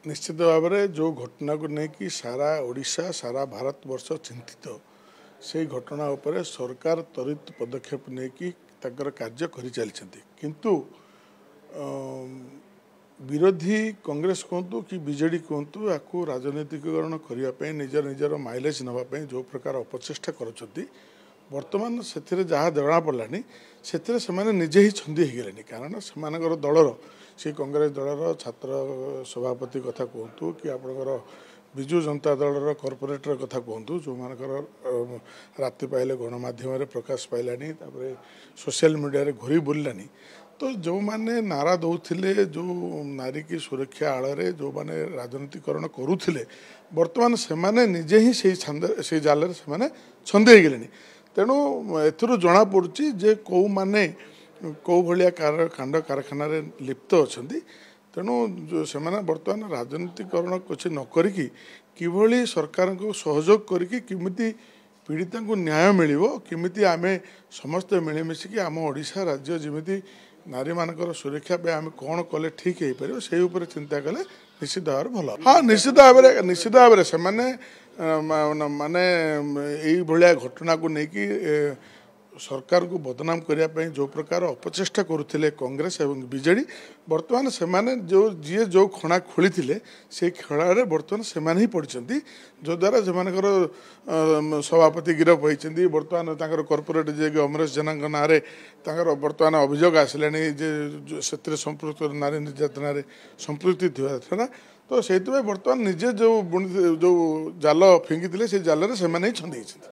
निश्चित भाव में जो घटना को लेकिन सारा ओडिशा सारा भारत वर्ष चिंतित से घटना उपरे सरकार त्वरित पदक्षेप नहीं कार्य कर चलती किंतु विरोधी कांग्रेस कहतु कि बीजेडी कहतु या राजनीतिकरण करने निजर निजर माइलेज नापी जो प्रकार अपचेषा कर बर्तमान से जहाँ जना पड़ा से निजे ही छंदी हो गले कारण से दलर से कांग्रेस दलर छात्र सभापति कथा कहतु कि आपणकर विजु जनता दलर कॉर्पोरेटर कथा कहतु जो मानकर राति पाइले गणमाध्यम प्रकाश पाइलानी सोशल मीडिया घोरी बुलानी तो जो माने नारा दौले जो नारी की सुरक्षा आड़ जो माने राजनीतिकरण करुले बर्तमान से निजे ही से जाल से छंदे गले तेणु एथुरु जना पड़ुची जे कौ माने कौ भाया कांड कारखाना लिप्त अच्छा तेणु जो से बर्तमान राजनीतिकरण कुछ नक कि सरकार को सहयोग करके पीड़िता को न्याय मिल किमिति आमे समस्त मिलमिशिकी आम ओडिशा राज्य जमी नारी मानकर सुरक्षा पे आम कौन कले ठीक हो पार से उपर चिंता कले निश्चित भाव भल हाँ निश्चित भाव से माने यही घटना को लेकिन सरकार को बदनाम करने जो प्रकार अपचेषा करुले कांग्रेस एवं बीजेडी बर्तमान से जो जी जो खणा खोली से खेल बर्तमान से ही पड़ती जो द्वारा से सभापति गिरफ होती बर्तमान कॉर्पोरेट जे अमरेश जेना ना बर्तमान अभियोग आसला से संपृक्त नारी निर्यातना संपृक्ति था तो से बर्तमान निजे जो जो जाल फिंगी से जाल से छंदी।